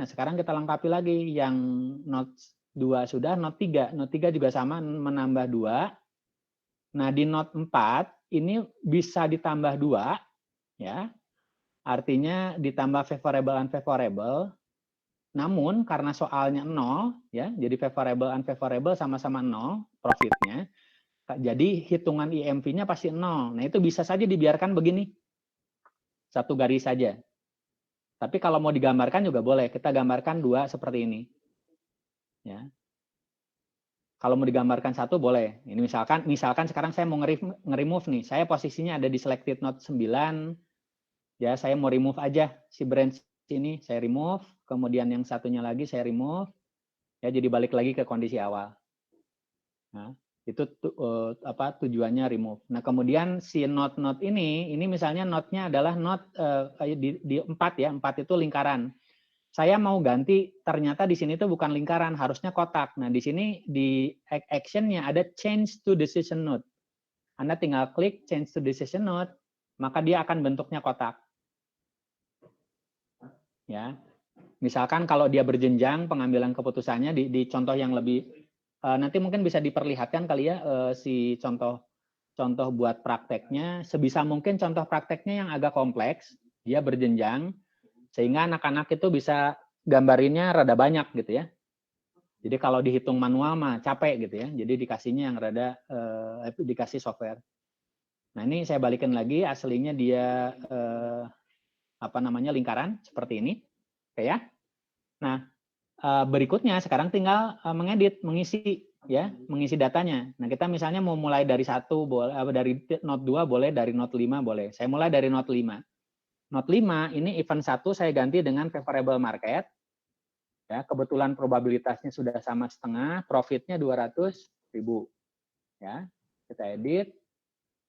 Nah, sekarang kita lengkapi lagi yang note 2 sudah, note 3. Note 3 juga sama, menambah 2. Nah, di note 4 ini bisa ditambah 2, ya. Artinya ditambah favorable unfavorable. Namun karena soalnya 0, ya, jadi favorable unfavorable sama-sama 0 profitnya. Jadi hitungan IMV-nya pasti 0. Nah, itu bisa saja dibiarkan begini. Satu garis saja. Tapi kalau mau digambarkan juga boleh. Kita gambarkan 2 seperti ini. Ya. Kalau mau digambarkan 1 boleh. Ini misalkan sekarang saya mau nge-remove nih. Saya posisinya ada di selected node 9. Ya, saya mau remove aja si branch ini, saya remove, kemudian yang satunya lagi saya remove. Ya, jadi balik lagi ke kondisi awal. Nah, itu tujuannya remove. Nah, kemudian si node-node ini misalnya node-nya adalah node di 4 ya, 4 itu lingkaran. Saya mau ganti, ternyata di sini tuh bukan lingkaran, harusnya kotak. Nah, di sini di action-nya ada change to decision node. Anda tinggal klik change to decision node, maka dia akan bentuknya kotak. Ya. Misalkan kalau dia berjenjang pengambilan keputusannya di contoh yang lebih nanti mungkin bisa diperlihatkan kali ya si contoh buat prakteknya. Sebisa mungkin contoh prakteknya yang agak kompleks, dia berjenjang sehingga anak-anak itu bisa gambarinnya rada banyak gitu ya. Jadi kalau dihitung manual mah capek gitu ya. Jadi dikasihnya yang rada dikasih software. Nah, ini saya balikin lagi, aslinya dia lingkaran seperti ini. Oke ya. Nah, berikutnya sekarang tinggal mengisi datanya. Nah, kita misalnya mau mulai dari dari note 2 boleh, dari note 5 boleh. Saya mulai dari note 5. Note 5 ini event 1 saya ganti dengan favorable market. Ya, kebetulan probabilitasnya sudah sama setengah, profitnya 200.000. Ya, kita edit.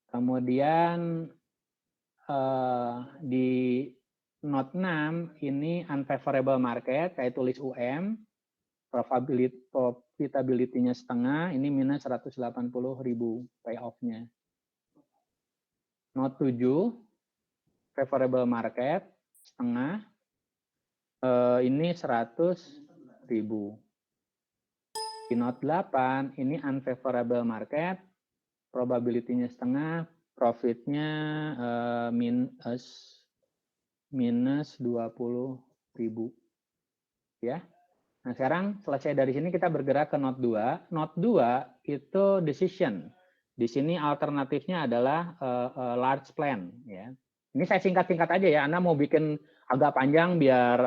Kemudian di note 6 ini unfavorable market, saya tulis UM. Profitability-nya setengah, ini minus 180.000 payoff-nya. Note 7, favorable market, setengah, ini 100.000. Di note 8, ini unfavorable market, probability-nya setengah, profit-nya minus 20.000. Ya. Nah, sekarang selesai dari sini kita bergerak ke note 2. Note 2 itu decision. Di sini alternatifnya adalah large plan ya. Ini saya singkat-singkat aja ya. Anda mau bikin agak panjang biar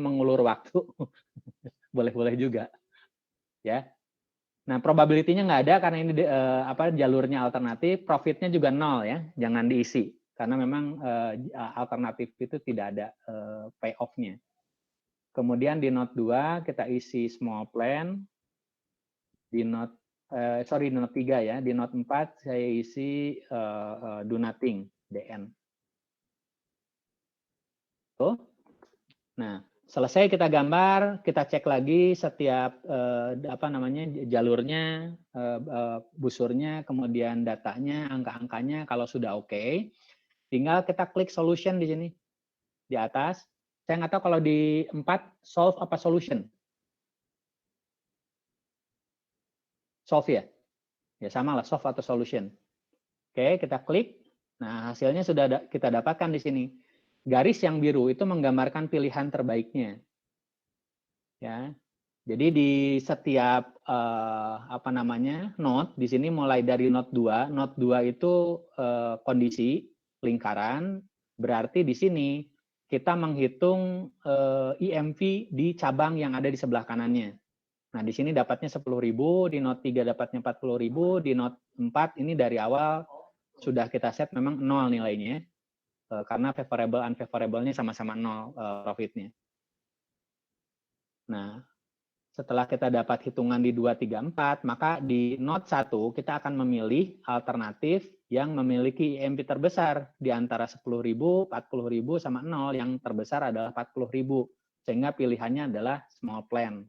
mengulur waktu. Boleh-boleh juga. Ya. Nah, probability-nya nggak ada karena ini jalurnya alternatif, profitnya juga 0 ya. Jangan diisi karena memang alternatif itu tidak ada payoff-nya. Kemudian di note 2 kita isi small plan. Di note note 3 ya. Di note 4 saya isi do nothing, DN. Tuh. Nah, selesai kita gambar, kita cek lagi setiap jalurnya, busurnya, kemudian datanya, angka-angkanya kalau sudah oke, tinggal kita klik solution di sini. Di atas. Saya nggak tahu kalau di 4 solve apa solution. Solve ya? Ya sama lah, solve atau solution. Oke, kita klik. Nah, hasilnya sudah kita dapatkan di sini. Garis yang biru itu menggambarkan pilihan terbaiknya. Ya. Jadi di setiap node, di sini mulai dari node 2. Node 2 itu kondisi lingkaran, berarti di sini kita menghitung IMV di cabang yang ada di sebelah kanannya. Nah, di sini dapatnya 10.000, di note 3 dapatnya 40.000, di note 4 ini dari awal sudah kita set memang 0 nilainya. Karena favorable unfavorable-nya sama-sama 0 profitnya. Nah, setelah kita dapat hitungan di 2, 3, 4, maka di note 1 kita akan memilih alternatif yang memiliki IMV terbesar di antara 10.000, 40.000 sama 0, yang terbesar adalah 40.000. Sehingga pilihannya adalah small plan.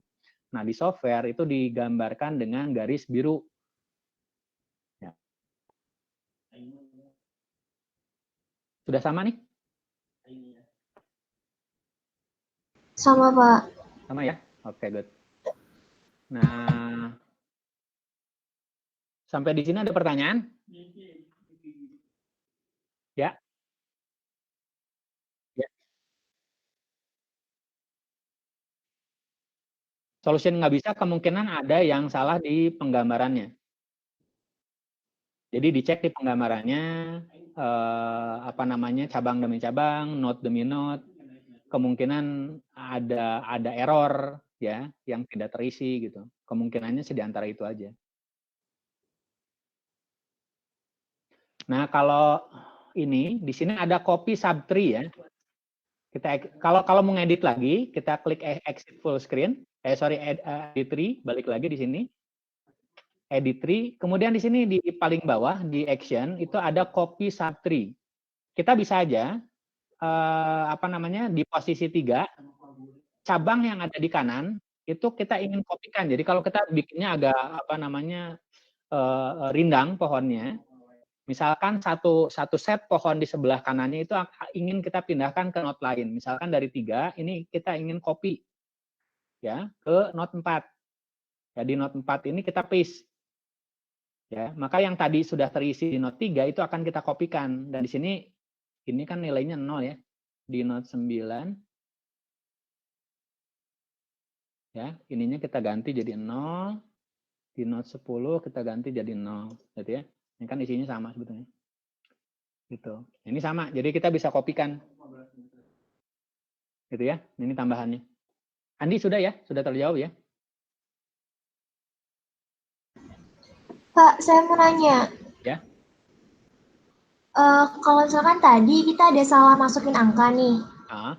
Nah, di software itu digambarkan dengan garis biru. Ya. Sudah sama nih? Sama, Pak. Sama ya? Oke, good. Nah, sampai di sini ada pertanyaan? Ya. Ya. Solution nggak bisa, kemungkinan ada yang salah di penggambarannya. Jadi dicek di penggambarannya, apa namanya, cabang demi cabang, node demi node. Kemungkinan ada error ya yang tidak terisi gitu. Kemungkinannya sih di antara itu aja. Nah, kalau ini di sini ada copy subtree ya. Kita kalau mau ngedit lagi, kita klik exit full screen. Edit tree, balik lagi di sini. Edit tree. Kemudian di sini di paling bawah di action itu ada copy subtree. Kita bisa aja apa namanya di posisi 3 cabang yang ada di kanan itu kita ingin kopikan. Jadi kalau kita bikinnya agak apa namanya rindang pohonnya, misalkan satu set pohon di sebelah kanannya itu ingin kita pindahkan ke node lain. Misalkan dari 3 ini kita ingin copy ya ke node 4. Ya di node 4 ini kita paste. Ya, maka yang tadi sudah terisi di node 3 itu akan kita kopikan. Dan di sini ini kan nilainya 0 ya. Di node 9 ya, ininya kita ganti jadi 0. Di node 10 kita ganti jadi 0, gitu ya. Ini kan isinya sama sebetulnya. Gitu. Ini sama. Jadi kita bisa kopikan. Gitu ya. Ini tambahannya. Andi sudah ya? Sudah terjawab ya? Pak, saya mau nanya. Ya. Kalau misalkan tadi kita ada salah masukin angka nih.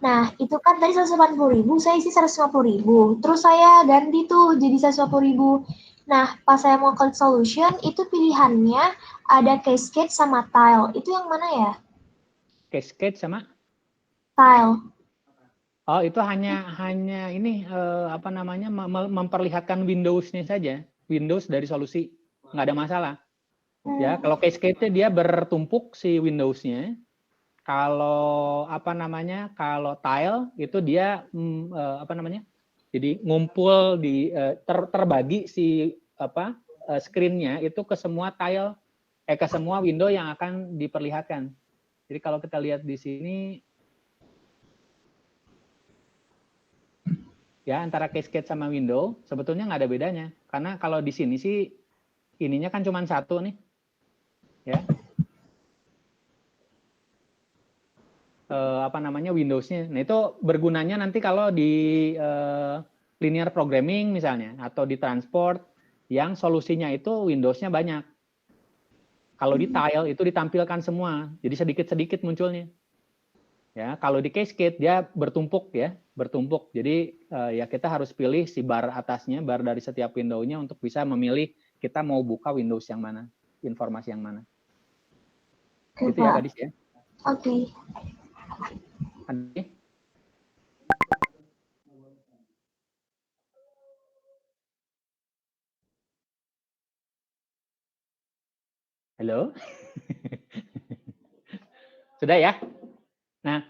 Nah, itu kan tadi 180.000, saya isi 150.000. Terus saya ganti tuh jadi 150.000. Nah, pas saya mau klik solution, itu pilihannya ada cascade sama tile. Itu yang mana ya? Cascade sama? Tile. Oh, itu hanya ini apa namanya memperlihatkan Windows-nya saja. Windows dari solusi. Nggak ada masalah. Ya, kalau cascade dia bertumpuk si Windows-nya. Kalau apa namanya? Kalau tile itu dia apa namanya? Jadi ngumpul di terbagi si apa screen-nya itu ke semua tile ke semua window yang akan diperlihatkan. Jadi kalau kita lihat di sini ya antara cascade sama window sebetulnya nggak ada bedanya karena kalau di sini sih ininya kan cuma satu nih ya apa namanya Windows-nya. Nah itu bergunanya nanti kalau di linear programming misalnya atau di transport yang solusinya itu Windows-nya banyak. Kalau di tile itu ditampilkan semua, jadi sedikit-sedikit munculnya. Ya, kalau di cascade dia bertumpuk ya, bertumpuk. Jadi ya kita harus pilih si bar atasnya, bar dari setiap window-nya untuk bisa memilih kita mau buka Windows yang mana, informasi yang mana. Oke, Gitu ya, Pak. Gadis ya. Oke. Halo. Sudah ya? Nah,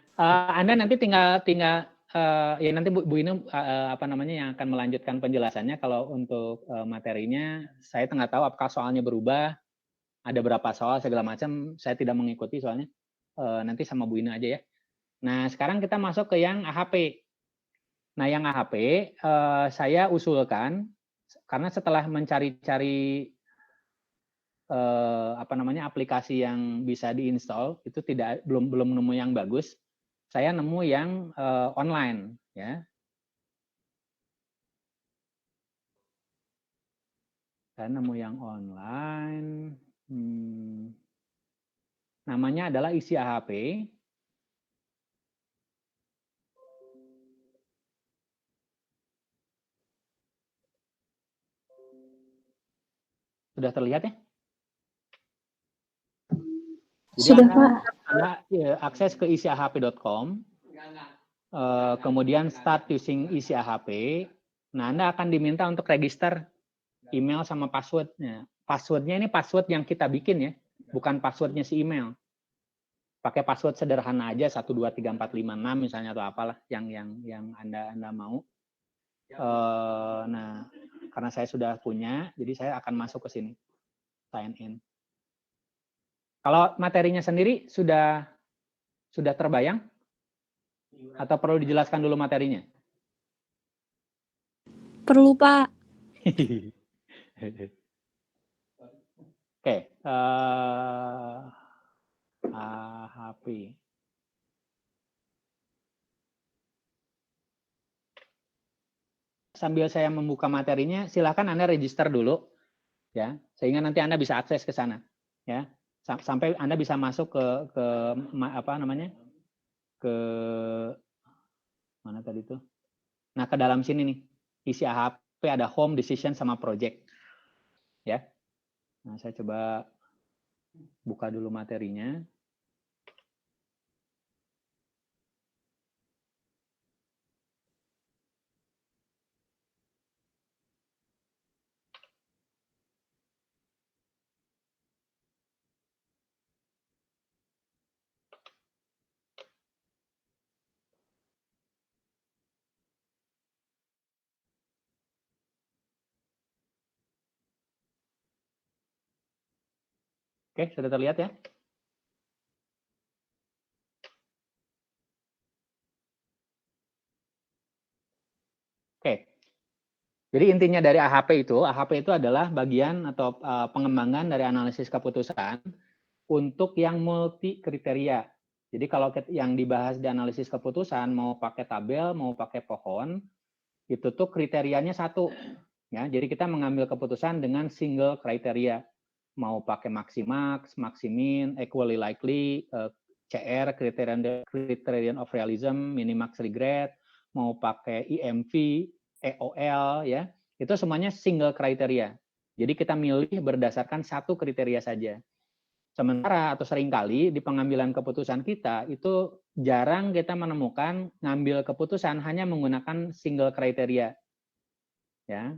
Anda nanti tinggal ya nanti Bu Inu apa namanya yang akan melanjutkan penjelasannya. Kalau untuk materinya saya nggak tahu apakah soalnya berubah, ada berapa soal segala macam, saya tidak mengikuti soalnya. Nanti sama Bu Inu aja ya. Nah, sekarang kita masuk ke yang AHP. Nah, yang AHP saya usulkan karena setelah mencari-cari apa namanya aplikasi yang bisa diinstal itu belum nemu yang bagus. Saya nemu yang online ya. Saya nemu yang online. Namanya adalah isi AHP. Sudah terlihat ya? Jadi Sudah, Anda akses ke isiahp.com, kemudian start using isi AHP. Nah, Anda akan diminta untuk register email sama passwordnya. Passwordnya ini password yang kita bikin ya, bukan passwordnya si email. pakai password sederhana aja 1 2 3 4 5 6 misalnya atau apalah yang Anda mau. Nah, karena saya sudah punya, jadi saya akan masuk ke sini. Sign in. Kalau materinya sendiri sudah terbayang? Atau perlu dijelaskan dulu materinya? Perlu, Pak. Oke. AHP. Sambil saya membuka materinya, silakan Anda register dulu, ya, sehingga nanti Anda bisa akses ke sana, ya, sampai Anda bisa masuk ke apa namanya, ke mana tadi itu? Nah, ke dalam sini nih, isi AHP ada home, decision, sama project, ya. Nah, saya coba buka dulu materinya. Oke, sudah terlihat ya? Oke. Jadi intinya dari AHP itu adalah bagian atau pengembangan dari analisis keputusan untuk yang multi kriteria. Jadi kalau yang dibahas di analisis keputusan mau pakai tabel, mau pakai pohon, itu tuh kriterianya satu. Ya, jadi kita mengambil keputusan dengan single kriteria. Mau pakai maximax, maximin, equally likely, CR, criterion of realism, minimax regret, mau pakai EMV, EOL, ya, itu semuanya single kriteria. Jadi kita milih berdasarkan satu kriteria saja. Sementara atau seringkali di pengambilan keputusan kita itu jarang kita menemukan ngambil keputusan hanya menggunakan single kriteria. Ya,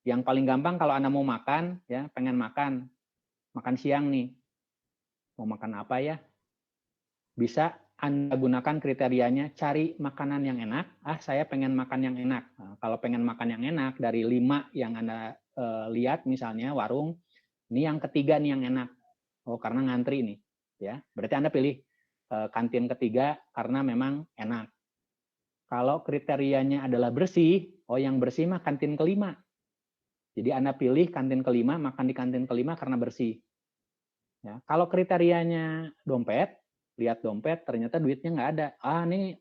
yang paling gampang kalau Anda mau makan, ya, pengen makan siang nih, mau makan apa ya? Bisa Anda gunakan kriterianya, cari makanan yang enak. Saya pengen makan yang enak. Nah, kalau pengen makan yang enak, dari 5 yang Anda lihat misalnya warung, ini yang ketiga nih yang enak. Oh, karena ngantri nih. Ya, berarti Anda pilih kantin ketiga karena memang enak. Kalau kriterianya adalah bersih, yang bersih mah kantin kelima. Jadi Anda pilih kantin kelima, makan di kantin kelima karena bersih. Ya, kalau kriterianya dompet, lihat dompet, ternyata duitnya nggak ada. Ini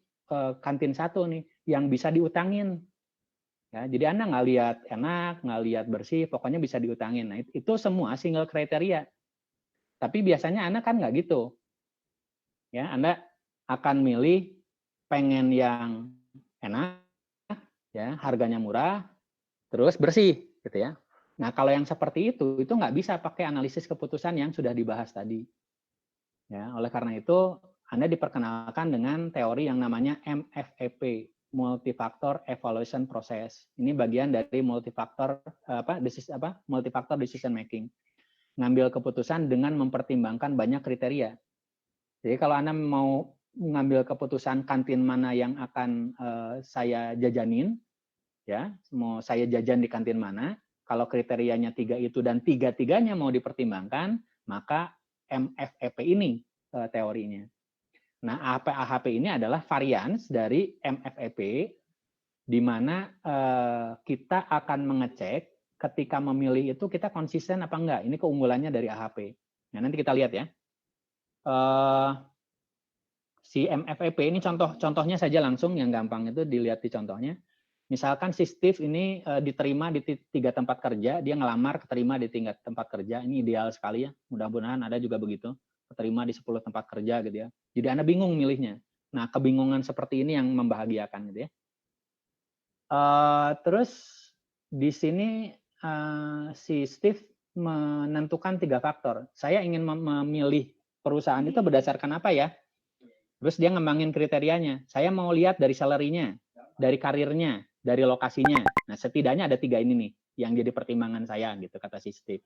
kantin satu nih, yang bisa diutangin. Ya, jadi Anda nggak lihat enak, nggak lihat bersih, pokoknya bisa diutangin. Nah, itu semua single kriteria. Tapi biasanya Anda kan nggak gitu. Ya, Anda akan milih pengen yang enak, ya, harganya murah, terus bersih, gitu ya. Nah, kalau yang seperti itu nggak bisa pakai analisis keputusan yang sudah dibahas tadi. Ya, oleh karena itu Anda diperkenalkan dengan teori yang namanya MFEP, Multifactor Evaluation Process. Ini bagian dari multifactor decision making. Ngambil keputusan dengan mempertimbangkan banyak kriteria. Jadi kalau Anda mau mengambil keputusan kantin mana yang akan saya jajanin, ya, mau saya jajan di kantin mana, kalau kriterianya 3 itu dan tiga-tiganya mau dipertimbangkan, maka MFEP ini teorinya. Nah, AHP ini adalah varians dari MFEP, di mana kita akan mengecek ketika memilih itu kita konsisten apa enggak. Ini keunggulannya dari AHP. Nah, nanti kita lihat ya. Si MFEP ini contohnya saja langsung, yang gampang itu dilihat di contohnya. Misalkan si Steve ini diterima di 3 tempat kerja, dia ngelamar keterima di 3 tempat kerja, ini ideal sekali ya, mudah-mudahan ada juga begitu, keterima di 10 tempat kerja gitu ya. Jadi Anda bingung milihnya. Nah, kebingungan seperti ini yang membahagiakan gitu ya. Terus di sini si Steve menentukan 3 faktor. Saya ingin memilih perusahaan itu berdasarkan apa ya? Terus dia ngembangin kriterianya. Saya mau lihat dari salary-nya, dari karirnya, dari lokasinya. Nah, setidaknya ada 3 ini nih yang jadi pertimbangan saya gitu, kata si Steve.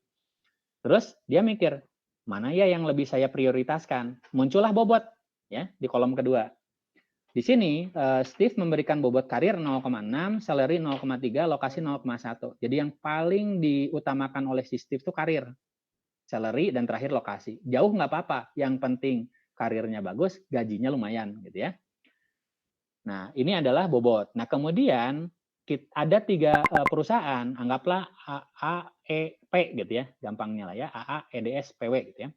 Terus dia mikir, mana ya yang lebih saya prioritaskan? Muncullah bobot. ya, di kolom kedua. Di sini Steve memberikan bobot karir 0,6, salary 0,3, lokasi 0,1. Jadi yang paling diutamakan oleh si Steve itu karir, salary, dan terakhir lokasi. Jauh nggak apa-apa, yang penting karirnya bagus, gajinya lumayan, gitu ya. Nah, ini adalah bobot. Nah, kemudian ada 3 perusahaan, anggaplah A, E, P gitu ya, gampangnya lah ya, AA, EDS, PW gitu ya.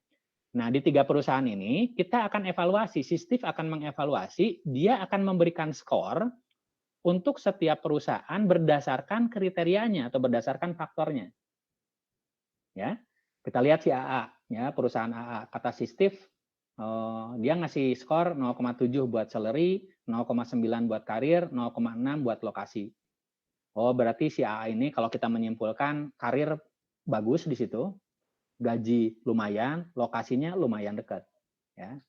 Nah, di 3 perusahaan ini kita akan evaluasi, si Steve akan mengevaluasi, dia akan memberikan skor untuk setiap perusahaan berdasarkan kriterianya atau berdasarkan faktornya. Ya, kita lihat si AA, ya, perusahaan AA. Kata si Steve, dia ngasih skor 0,7 buat salary, 0,9 buat karir, 0,6 buat lokasi. Oh, berarti si AA ini kalau kita menyimpulkan karir bagus di situ, gaji lumayan, lokasinya lumayan dekat. Ya.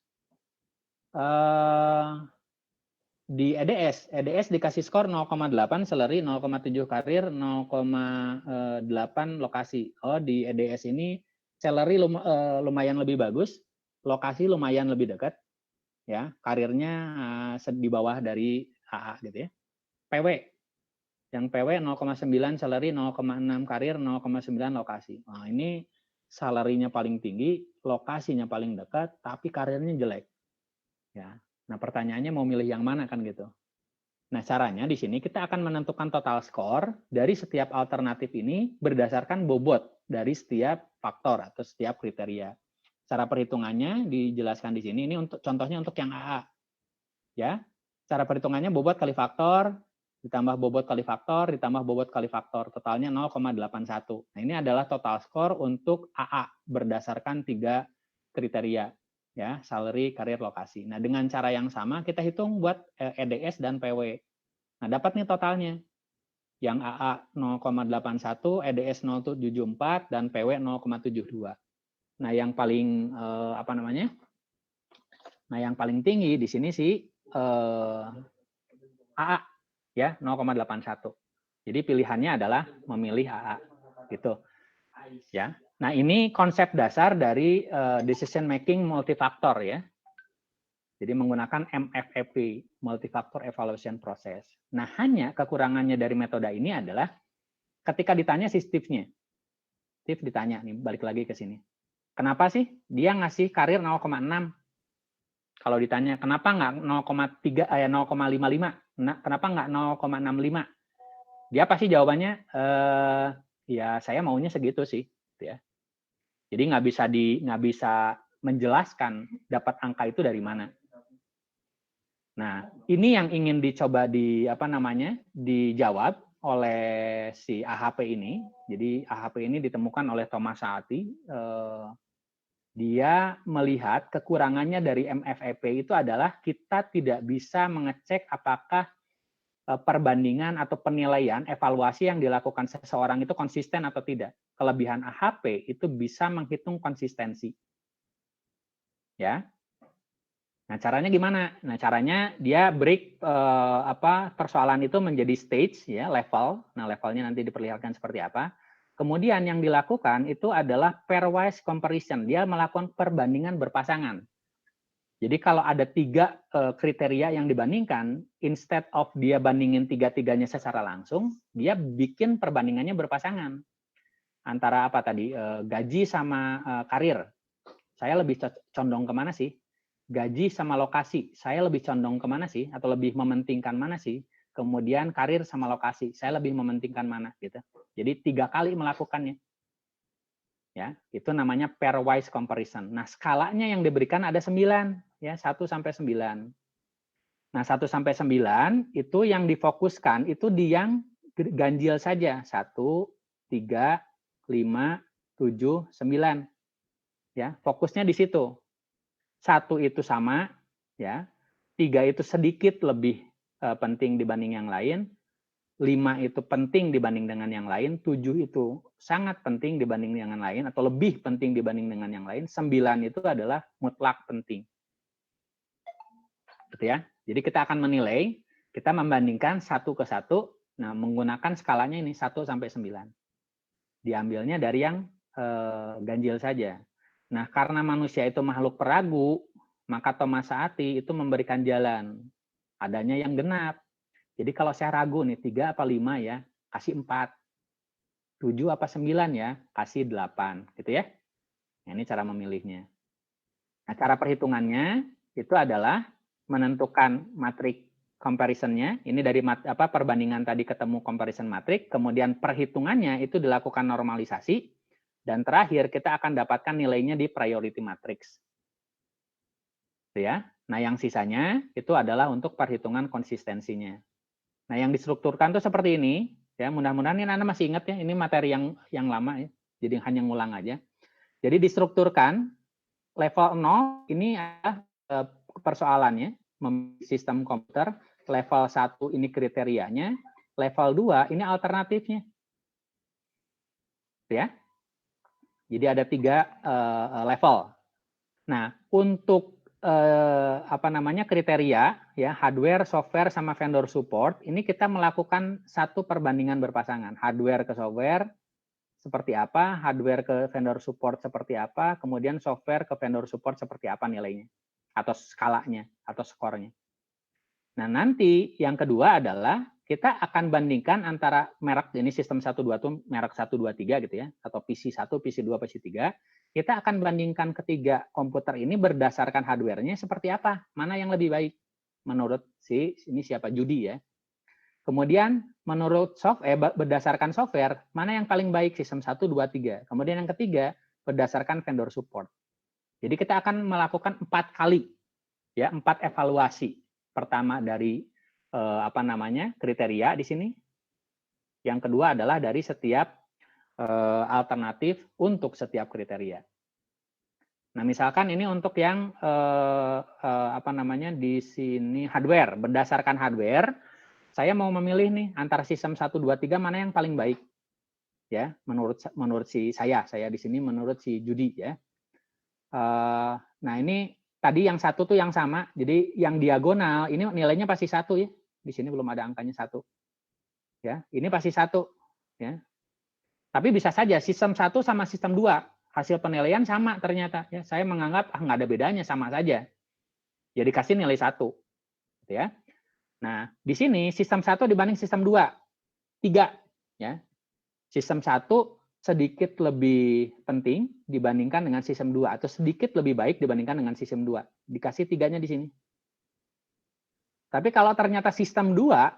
Di EDS dikasih skor 0,8 salary, 0,7 karir, 0,8 lokasi. Oh, di EDS ini salary lumayan lebih bagus, lokasi lumayan lebih dekat, ya, karirnya di bawah dari AA gitu ya. PW, yang PW 0,9 salary, 0,6 karir, 0,9 lokasi. Nah, ini salary-nya paling tinggi, lokasinya paling dekat, tapi karirnya jelek. Ya. Nah, pertanyaannya mau milih yang mana kan gitu. Nah, caranya di sini kita akan menentukan total skor dari setiap alternatif ini berdasarkan bobot dari setiap faktor atau setiap kriteria. Cara perhitungannya dijelaskan di sini. Ini untuk contohnya untuk yang AA. Ya. Cara perhitungannya bobot kali faktor ditambah bobot kali faktor ditambah bobot kali faktor, totalnya 0,81. Nah, ini adalah total skor untuk AA berdasarkan 3 kriteria. Ya, salary, karir, lokasi. Nah, dengan cara yang sama kita hitung buat EDS dan PW. Nah, dapat nih totalnya. Yang AA 0,81, EDS 0,74, dan PW 0,72. Nah, yang paling Nah, yang paling tinggi di sini sih AA ya, 0,81. Jadi pilihannya adalah memilih AA gitu. Ya. Nah, ini konsep dasar dari decision making multifaktor ya. Jadi menggunakan MFEP, Multifactor Evaluation Process. Nah, hanya kekurangannya dari metode ini adalah ketika ditanya si Steve-nya. Steve ditanya nih, balik lagi ke sini. Kenapa sih dia ngasih karir 0,6? Kalau ditanya, kenapa nggak 0,3, 0,55? Nah, kenapa nggak 0,65? Dia pasti jawabannya, ya saya maunya segitu sih. Ya. Jadi nggak bisa menjelaskan dapat angka itu dari mana. Nah, ini yang ingin dicoba dijawab oleh si AHP ini. Jadi AHP ini ditemukan oleh Thomas Saati. Dia melihat kekurangannya dari MFEP itu adalah kita tidak bisa mengecek apakah perbandingan atau penilaian evaluasi yang dilakukan seseorang itu konsisten atau tidak. Kelebihan AHP itu bisa menghitung konsistensi. Ya. Nah, caranya gimana? Nah, caranya dia break persoalan itu menjadi stage ya, level. Nah, levelnya nanti diperlihatkan seperti apa. Kemudian yang dilakukan itu adalah pairwise comparison. Dia melakukan perbandingan berpasangan. Jadi kalau ada 3 kriteria yang dibandingkan, instead of dia bandingin 3-tiganya secara langsung, dia bikin perbandingannya berpasangan. Antara apa tadi? Gaji sama karir. Saya lebih condong kemana sih? Gaji sama lokasi, saya lebih condong kemana sih? Atau lebih mementingkan mana sih? Kemudian karir sama lokasi, saya lebih mementingkan mana? Gitu. Jadi 3 kali melakukannya. Ya, itu namanya pairwise comparison. Nah, skalanya yang diberikan ada 9, ya, 1 sampai 9. Nah, 1 sampai 9 itu yang difokuskan itu di yang ganjil saja. 1, 3, 5, 7, 9. Ya, fokusnya di situ. 1 itu sama, ya. 3 itu sedikit lebih penting dibanding yang lain. 5 itu penting dibanding dengan yang lain. 7 itu sangat penting dibanding dengan yang lain atau lebih penting dibanding dengan yang lain. 9 itu adalah mutlak penting. Gitu ya. Jadi kita akan menilai, kita membandingkan 1 ke 1, nah menggunakan skalanya ini 1 sampai 9. Diambilnya dari yang ganjil saja. Nah, karena manusia itu makhluk peragu, maka Thomas Saati itu memberikan jalan. Adanya yang genap. Jadi kalau saya ragu nih, 3 apa 5 ya, kasih 4. 7 apa 9 ya, kasih 8. Gitu ya. Nah, ini cara memilihnya. Nah, cara perhitungannya itu adalah menentukan matrik comparison-nya. Ini dari perbandingan tadi ketemu comparison matrik, kemudian perhitungannya itu dilakukan normalisasi, dan terakhir kita akan dapatkan nilainya di priority matrix. Ya. Nah, yang sisanya itu adalah untuk perhitungan konsistensinya. Nah, yang distrukturkan tuh seperti ini, ya. Mudah-mudahan ini Anda masih ingat ya, ini materi yang lama ya. Jadi hanya ngulang aja. Jadi distrukturkan level 0 ini adalah persoalannya, sistem komputer, level 1 ini kriterianya, level 2 ini alternatifnya. Ya. Jadi ada 3 level. Nah, untuk kriteria ya, hardware, software sama vendor support, ini kita melakukan satu perbandingan berpasangan. Hardware ke software seperti apa, hardware ke vendor support seperti apa, kemudian software ke vendor support seperti apa nilainya atau skalanya atau skornya. Nah, nanti yang kedua adalah kita akan bandingkan antara merek, ini sistem 1 2 itu merek 1 2 3 gitu ya, atau PC1, PC2, PC3. Kita akan bandingkan ketiga komputer ini berdasarkan hardware-nya seperti apa, mana yang lebih baik menurut ini siapa, Judi ya. Kemudian menurut berdasarkan software, mana yang paling baik sistem 1 2 3. Kemudian yang ketiga berdasarkan vendor support. Jadi kita akan melakukan 4 kali ya, 4 evaluasi. Pertama dari kriteria di sini. Yang kedua adalah dari setiap alternatif untuk setiap kriteria. Nah, misalkan ini untuk yang di sini hardware, berdasarkan hardware, saya mau memilih nih antara sistem 1 2 3 mana yang paling baik. Ya, menurut saya di sini menurut si Judi ya. Nah, ini tadi yang satu tuh yang sama. Jadi yang diagonal ini nilainya pasti 1 ya. Di sini belum ada angkanya 1. Ya, ini pasti 1 ya. Tapi bisa saja sistem 1 sama sistem 2 hasil penilaian sama ternyata ya. Saya menganggap nggak ada bedanya, sama saja. Jadi kasih nilai 1 gitu ya. Nah, di sini sistem 1 dibanding sistem 2 3 ya. Sistem 1 sedikit lebih penting dibandingkan dengan sistem 2 atau sedikit lebih baik dibandingkan dengan sistem 2. Dikasih 3-nya di sini. Tapi kalau ternyata sistem 2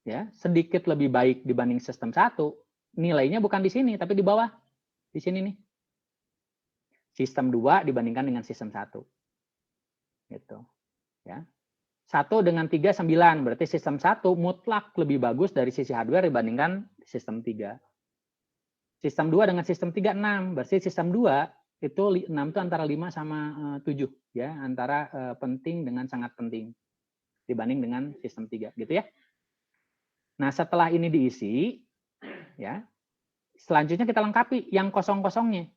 ya, sedikit lebih baik dibanding sistem 1, nilainya bukan di sini tapi di bawah. Di sini nih. Sistem 2 dibandingkan dengan sistem 1. Gitu. Ya. 1 dengan 3 9, berarti sistem 1 mutlak lebih bagus dari sisi hardware dibandingkan sistem 3. Sistem 2 dengan sistem 3 6, berarti sistem 2 itu 6 itu antara 5 sama 7 ya, antara penting dengan sangat penting dibanding dengan sistem 3 gitu ya. Nah, setelah ini diisi ya, selanjutnya kita lengkapi yang kosong-kosongnya.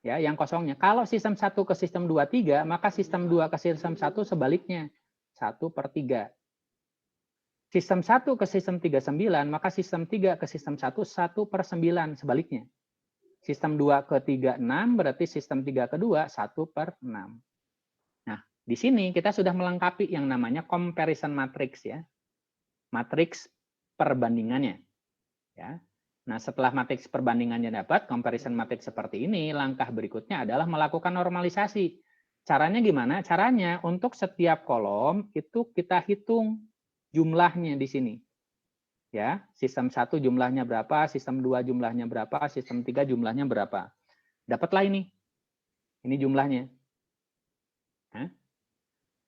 Ya, yang kosongnya. Kalau sistem 1 ke sistem 2 3, maka sistem 2 ke sistem 1 sebaliknya. 1/3. Sistem 1 ke sistem 3 9, maka sistem 3 ke sistem 1 1/9 sebaliknya. Sistem 2 ke 3 6, berarti sistem 3 ke 2 1/6. Nah, di sini kita sudah melengkapi yang namanya comparison matrix ya. Matriks perbandingannya. Ya. Nah, setelah matriks perbandingannya dapat, comparison matrix seperti ini, langkah berikutnya adalah melakukan normalisasi. Caranya gimana? Caranya untuk setiap kolom itu kita hitung jumlahnya di sini. Ya, sistem 1 jumlahnya berapa, sistem 2 jumlahnya berapa, sistem 3 jumlahnya berapa. Dapatlah ini. Ini jumlahnya.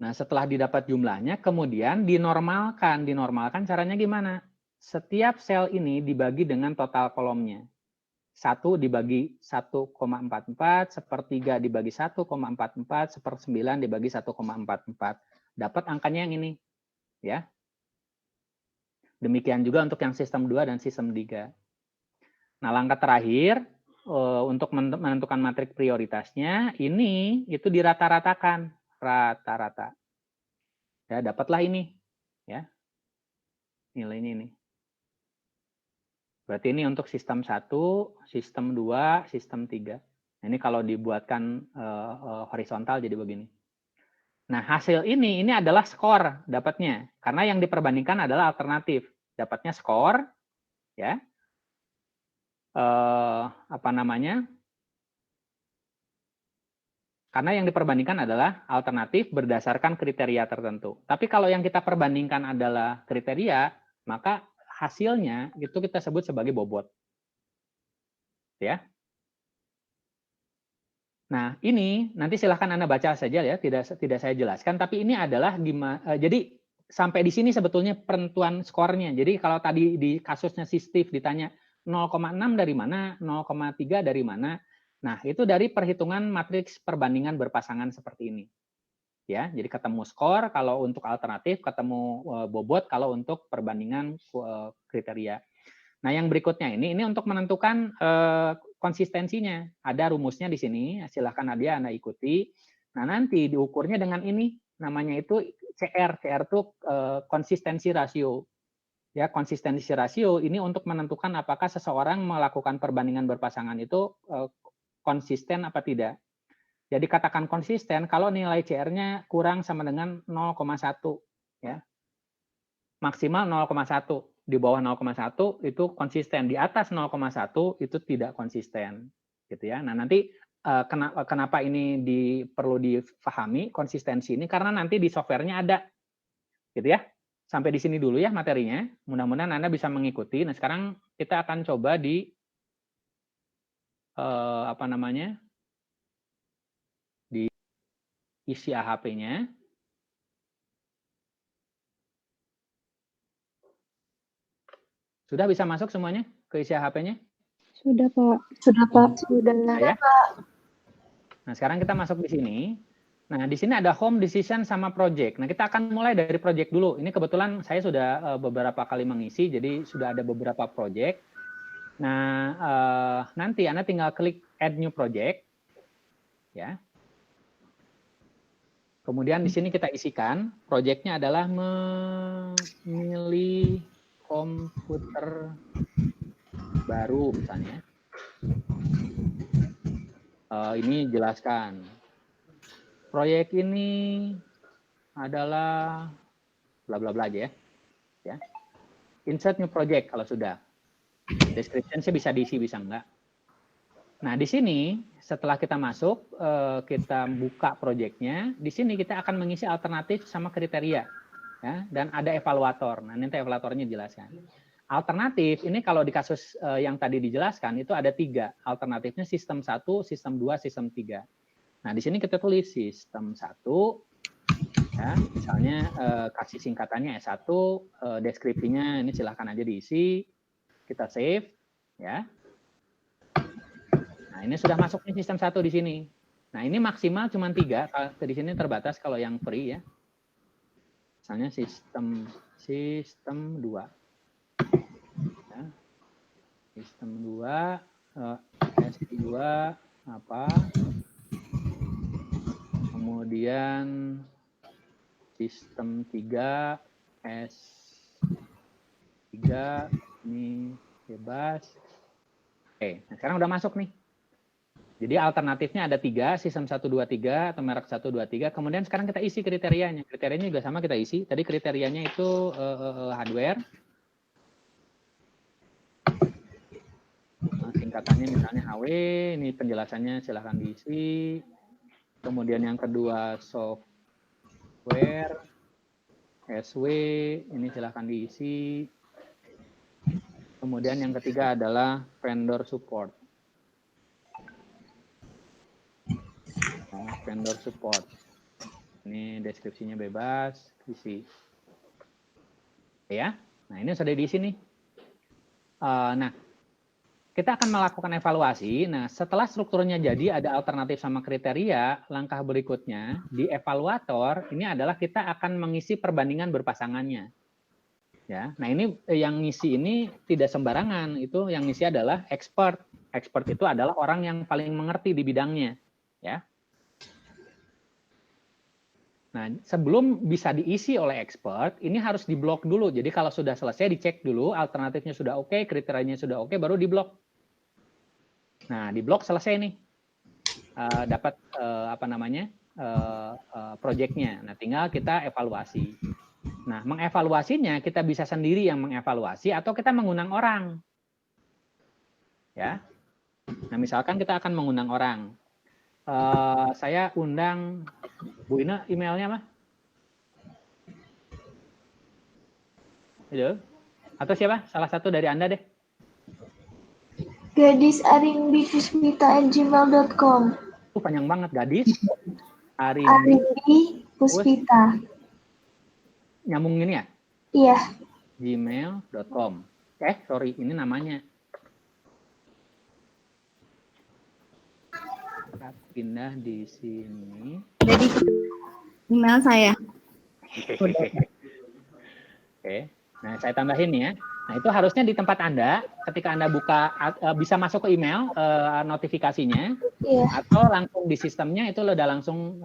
Nah, setelah didapat jumlahnya, kemudian dinormalkan. Dinormalkan caranya gimana? Setiap sel ini dibagi dengan total kolomnya. 1 dibagi 1,44, 1/3 dibagi 1,44, 1/9 dibagi 1,44. Dapat angkanya yang ini. Ya. Demikian juga untuk yang sistem 2 dan sistem 3. Nah, langkah terakhir untuk menentukan matrik prioritasnya, ini itu dirata-ratakan. Rata-rata. Ya, dapatlah ini. Ya. Nilainya ini. Berarti ini untuk sistem 1, sistem 2, sistem 3. Nah, ini kalau dibuatkan horizontal jadi begini. Nah, hasil ini adalah skor dapatnya. Karena yang diperbandingkan adalah alternatif. Dapatnya skor, ya. Apa namanya? Karena yang diperbandingkan adalah alternatif berdasarkan kriteria tertentu. Tapi kalau yang kita perbandingkan adalah kriteria, maka hasilnya itu kita sebut sebagai bobot. Ya. Nah, ini nanti silahkan Anda baca saja ya, tidak saya jelaskan. Tapi ini adalah gimana? Jadi sampai di sini sebetulnya penentuan skornya. Jadi kalau tadi di kasusnya si Steve ditanya 0,6 dari mana, 0,3 dari mana. Nah, itu dari perhitungan matriks perbandingan berpasangan seperti ini. Ya, jadi ketemu skor kalau untuk alternatif, ketemu bobot kalau untuk perbandingan kriteria. Nah, yang berikutnya ini untuk menentukan konsistensinya. Ada rumusnya di sini, silahkan Anda ikuti. Nah, nanti diukurnya dengan ini, namanya itu CR. CR itu konsistensi rasio. Ya, konsistensi rasio ini untuk menentukan apakah seseorang melakukan perbandingan berpasangan itu konsisten apa tidak. Jadi katakan konsisten kalau nilai CR-nya kurang sama dengan 0,1 ya. Maksimal 0,1. Di bawah 0,1 itu konsisten, di atas 0,1 itu tidak konsisten gitu ya. Nah, nanti kenapa ini perlu difahami konsistensi ini karena nanti di softwarenya ada gitu ya. Sampai di sini dulu ya materinya. Mudah-mudahan Anda bisa mengikuti. Nah, sekarang kita akan coba di apa namanya? Di isi AHP-nya. Sudah bisa masuk semuanya ke isi AHP-nya? Sudah, Pak. Sudah, Pak. Sudah, ya? Pak. Nah, sekarang kita masuk di sini. Nah, di sini ada home, decision, sama project. Nah, kita akan mulai dari project dulu. Ini kebetulan saya sudah beberapa kali mengisi, jadi sudah ada beberapa project. Nah, nanti Anda tinggal klik add new project. Ya. Kemudian di sini kita isikan, projectnya adalah memilih komputer baru misalnya. Ini jelaskan. Proyek ini adalah bla bla bla aja ya. Ya. Insert new project kalau sudah. Description-nya bisa diisi, bisa enggak. Nah, di sini setelah kita masuk, kita buka project-nya, di sini kita akan mengisi alternatif sama kriteria. Ya, dan ada evaluator. Nah, nanti evaluatornya jelaskan. Alternatif, ini kalau di kasus yang tadi dijelaskan, itu ada 3. Alternatifnya sistem 1, sistem 2, sistem 3. Nah, di sini kita tulis sistem 1, ya, misalnya kasih singkatannya S1, deskripsinya ini silahkan aja diisi, kita save, ya. Nah, ini sudah masuk nih sistem 1 di sini. Nah, ini maksimal cuma 3, di sini terbatas kalau yang free ya. Misalnya sistem 2. Ya. Sistem 2, S2 apa? Kemudian sistem 3, S3 ini bebas. Oke, nah sekarang udah masuk nih. Jadi alternatifnya ada 3, sistem 1, 2, 3 atau merek 1, 2, 3. Kemudian sekarang kita isi kriterianya. Kriterianya juga sama kita isi. Tadi kriterianya itu hardware. Nah, singkatannya misalnya HW, ini penjelasannya silahkan diisi. Kemudian yang kedua software, SW, ini silahkan diisi. Kemudian yang ketiga adalah vendor support. Nah, vendor support. Ini deskripsinya bebas, isi. Ya, nah ini sudah diisi nih. Nah, kita akan melakukan evaluasi. Nah, setelah strukturnya jadi, ada alternatif sama kriteria, langkah berikutnya di evaluator ini adalah kita akan mengisi perbandingan berpasangannya. Ya, nah ini yang ngisi ini tidak sembarangan. Itu yang ngisi adalah expert. Expert itu adalah orang yang paling mengerti di bidangnya. Ya. Nah, sebelum bisa diisi oleh expert, ini harus diblok dulu. Jadi kalau sudah selesai, dicek dulu, alternatifnya sudah oke, kriterianya sudah oke, baru diblok. Nah, di blok selesai nih, dapat apa namanya proyeknya. Nah, tinggal kita evaluasi. Nah, mengevaluasinya kita bisa sendiri yang mengevaluasi atau kita mengundang orang. Ya. Nah, misalkan kita akan mengundang orang. Saya undang Bu Ina, emailnya mah? Itu. Atau siapa? Salah satu dari Anda deh. Gadis@gmail.com. Panjang banget, Gadis. Arimbi Puspita. Nyambung ini ya? Iya. gmail.com. Sorry, ini namanya. Kita pindah di sini. Jadi email saya. Oke. Nah, saya tambahin ya. Nah, itu harusnya di tempat Anda, ketika Anda buka, bisa masuk ke email notifikasinya, atau langsung di sistemnya itu udah langsung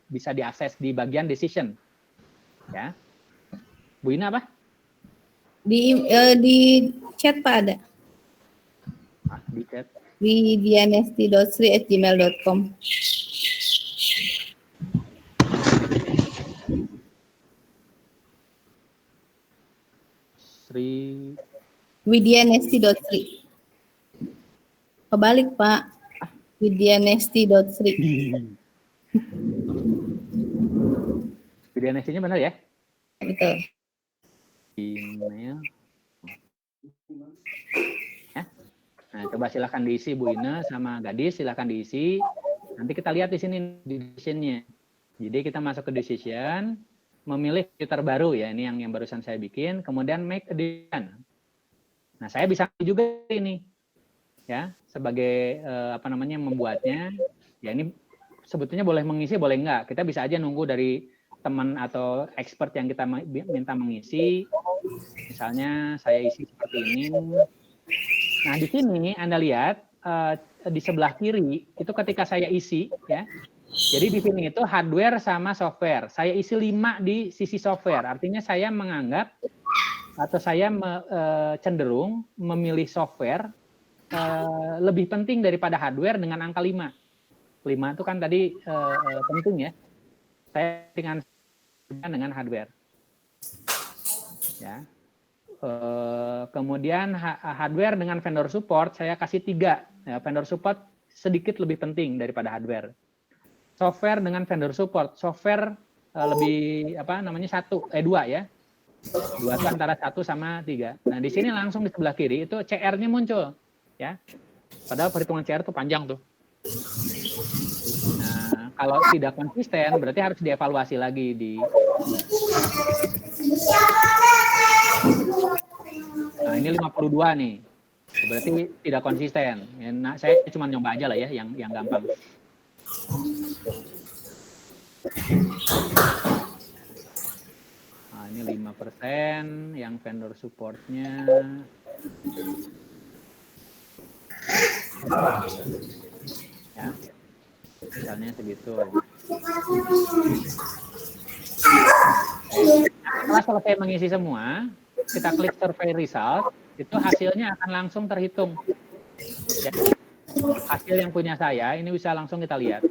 bisa diakses di bagian decision. Ya. Bu Ina apa? Di chat Pak ada. Di chat. widianesti.sri@gmail.com. Widianesti.sri. Kebalik Pak. Widianesti.sri. Widianesti-nya benar ya? Betul. Email. Ya. Nah, coba silakan diisi Bu Ina sama Gadis, silakan diisi. Nanti kita lihat di sini di decision-nya. Jadi kita masuk ke decision, memilih filter baru ya, ini yang barusan saya bikin, kemudian make a decision. Nah, saya bisa juga ini ya, sebagai membuatnya. Ya, ini sebetulnya boleh mengisi, boleh enggak. Kita bisa aja nunggu dari teman atau expert yang kita minta mengisi. Misalnya saya isi seperti ini. Nah, di sini Anda lihat di sebelah kiri itu ketika saya isi ya. Jadi di sini itu hardware sama software. Saya isi 5 di sisi software. Artinya saya menganggap atau saya cenderung memilih software lebih penting daripada hardware dengan angka 5. 5 itu kan tadi penting ya. Saya dengan hardware. Ya. Kemudian hardware dengan vendor support saya kasih 3. Ya, vendor support sedikit lebih penting daripada hardware. Software dengan vendor support, software lebih 2 ya. 2 itu antara 1 sama 3. Nah, di sini langsung di sebelah kiri itu CR-nya muncul ya. Padahal perhitungan CR itu panjang tuh. Nah, kalau tidak konsisten berarti harus dievaluasi lagi di. Nah, ini 52 nih. Berarti tidak konsisten. Nah, saya cuma nyoba aja lah ya yang gampang. Nah, ini 5% yang vendor support-nya. Ya. Misalnya segitu. Setelah selesai mengisi semua, kita klik survey result, itu hasilnya akan langsung terhitung. Ya. Hasil yang punya saya, ini bisa langsung kita lihat.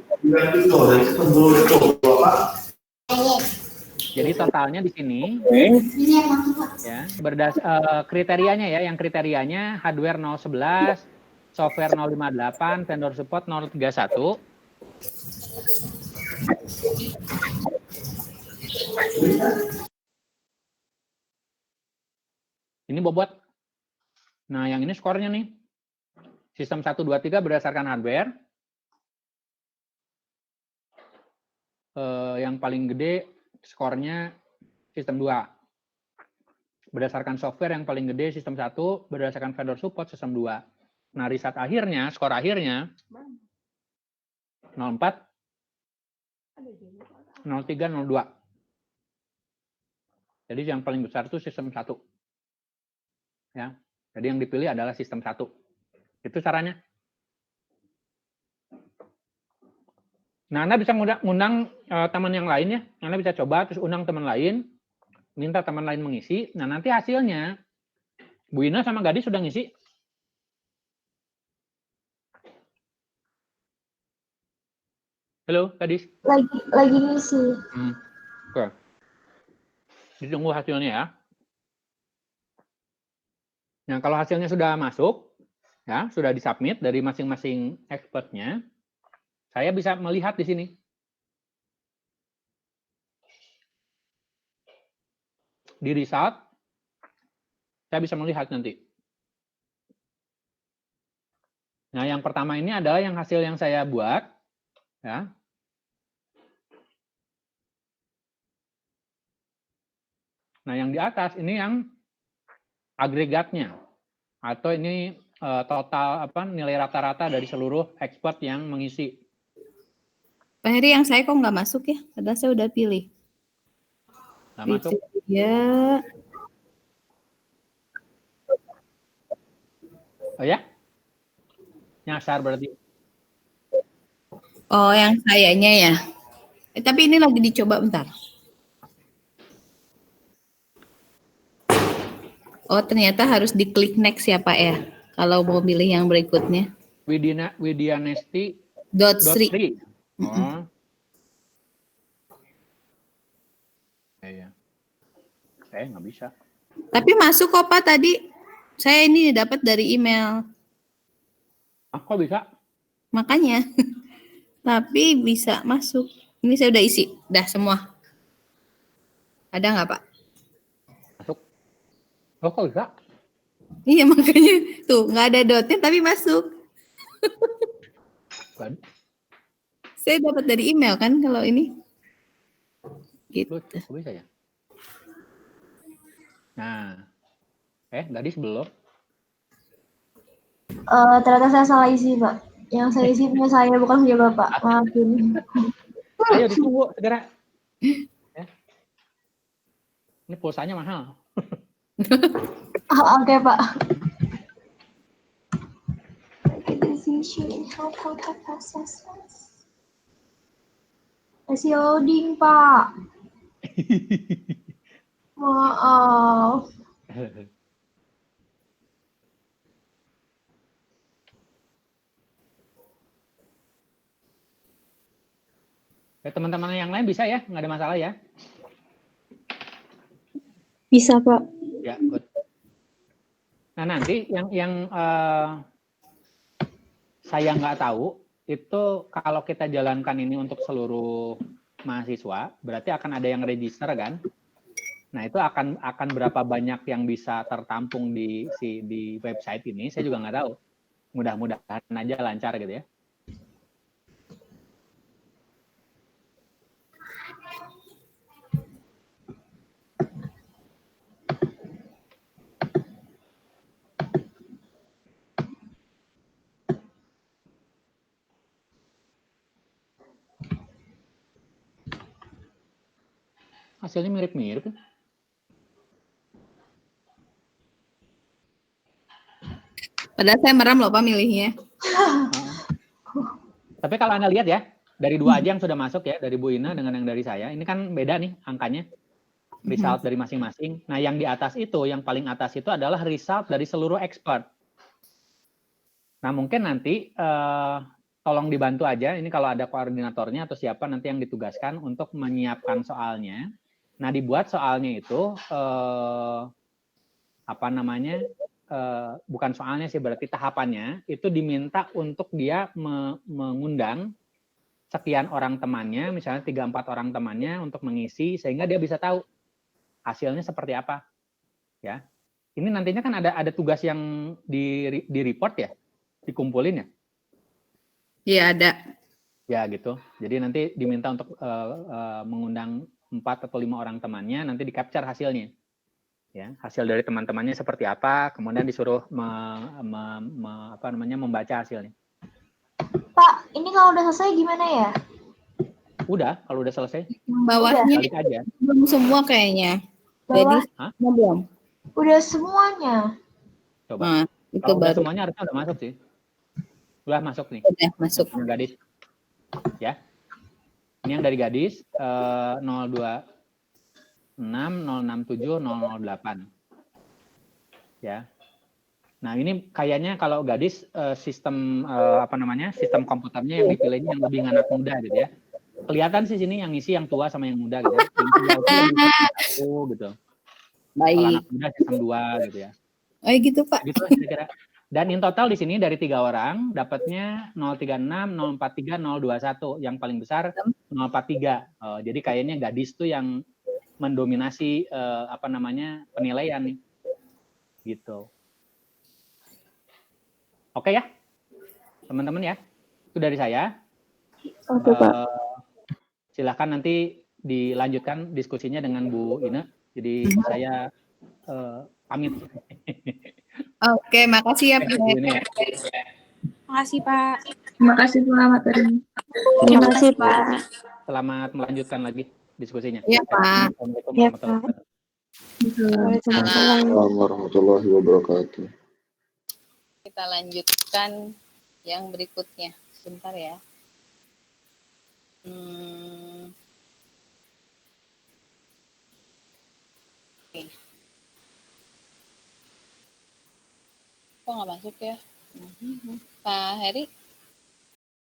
Jadi totalnya di sini, ya, kriterianya ya, yang kriterianya hardware 011, software 058, vendor support 031. Ini bobot. Nah, yang ini skornya nih. Sistem 1, 2, 3 berdasarkan hardware. Yang paling gede skornya sistem 2. Berdasarkan software yang paling gede sistem 1, berdasarkan vendor support sistem 2. Nah, riset akhirnya, skor akhirnya 04, 03, 02. Jadi yang paling besar itu sistem 1. Ya. Jadi yang dipilih adalah sistem 1. Itu caranya. Nah, Anda bisa ngundang teman yang lain ya. Anda bisa coba terus undang teman lain, minta teman lain mengisi. Nah, nanti hasilnya Bu Ina sama Gadis sudah ngisi. Halo, Kadis. Lagi ngisi. Oke. Ditunggu hasilnya ya. Nah, kalau hasilnya sudah masuk, ya, sudah disubmit dari masing-masing expertnya, saya bisa melihat di sini. Di result, saya bisa melihat nanti. Nah, yang pertama ini adalah yang hasil yang saya buat, ya. Nah, yang di atas ini yang agregatnya, atau ini total nilai rata-rata dari seluruh expert yang mengisi. Pak Heri, yang saya kok nggak masuk ya? Padahal saya udah pilih. Nggak masuk. Ya. Oh ya? Nyasar berarti. Oh, yang sayanya ya. Tapi ini lagi dicoba bentar. Oh, ternyata harus diklik next ya, Pak ya. Kalau mau pilih yang berikutnya. Widianesti.sri. Oh. Iya. Saya nggak bisa. Tapi masuk kok Pak tadi. Saya ini dapat dari email. Kok bisa? Makanya. Tapi bisa masuk. Ini saya udah isi. Udah semua. Ada nggak Pak? Masuk. Oh, kok bisa? Iya makanya. Tuh, nggak ada dotnya tapi masuk. Kan? Saya dapat dari email kan kalau ini. Gitu. Kok bisa ya? Nah. Gadis belum? Ternyata saya salah isi, Pak. Yang saya isi punya saya, bukan punya Bapak. Maafin. Ayo ditunggu segera. Ya. Ini pulsanya mahal. Oke, Pak. Masih loading, Pak. Maaf. Teman-teman yang lain bisa ya? Nggak ada masalah ya? Bisa, Pak. Ya, good. Nah, nanti yang saya nggak tahu, itu kalau kita jalankan ini untuk seluruh mahasiswa, berarti akan ada yang register kan? Nah, itu akan berapa banyak yang bisa tertampung di website ini, saya juga nggak tahu. Mudah-mudahan aja lancar gitu ya. Hasilnya mirip-mirip. Padahal saya meram loh Pak milihnya. Tapi kalau Anda lihat ya, dari dua aja yang sudah masuk ya, dari Bu Ina dengan yang dari saya, ini kan beda nih angkanya. Result dari masing-masing. Nah, yang di atas itu, yang paling atas itu adalah result dari seluruh expert. Nah, mungkin nanti tolong dibantu aja, ini kalau ada koordinatornya atau siapa nanti yang ditugaskan untuk menyiapkan soalnya. Nah, dibuat soalnya itu, bukan soalnya sih, berarti tahapannya, itu diminta untuk dia mengundang sekian orang temannya, misalnya 3-4 orang temannya untuk mengisi, sehingga dia bisa tahu hasilnya seperti apa. Ya. Ini nantinya kan ada tugas yang di report ya, dikumpulin ya. Iya ada. Ya gitu. Jadi nanti diminta untuk mengundang 4 atau 5 orang temannya, nanti di-capture hasilnya. Ya, hasil dari teman-temannya seperti apa, kemudian disuruh membaca hasilnya. Pak, ini kalau udah selesai gimana ya? Udah, kalau udah selesai. Bawahnya balik aja. Belum semua kayaknya. Bawah? Jadi belum. Udah semuanya. Coba. Nah, itu kalau udah baru. semuanya harusnya udah masuk sih. Udah masuk nih. Udah masuk. Yang Gadis. Ya. Ini yang dari Gadis 026 067 008. Ya. Nah, ini kayaknya kalau gadis sistem sistem komputernya yang dipilihnya yang lebih anak muda gitu ya. Kelihatan sih sini yang ngisi yang tua sama yang muda gitu ya. Yang tua itu lebih satu gitu. Baik. Kalau anak muda sistem 2 gitu ya. Oh gitu Pak. Gitu kira-kira. Dan in total di sini dari 3 orang dapatnya 036, 043, 021. Yang paling besar 043. Jadi kayaknya gadis tuh yang mendominasi penilaian nih. Gitu. Oke ya, teman-teman ya. Itu dari saya. Oke, Pak. Silakan nanti dilanjutkan diskusinya dengan Bu Ine. Jadi saya pamit. Oke, makasih ya Pak. Makasih, Pak. Terima kasih Pak materi. Terima kasih, Pak. Selamat melanjutkan lagi diskusinya. Iya, Pak. Assalamualaikum Iya, warahmatullahi Pak. wabarakatuh. Waalaikumsalam warahmatullahi wabarakatuh. Kita lanjutkan yang berikutnya. Sebentar ya. Oke. Kok nggak masuk ya? Pak Heri?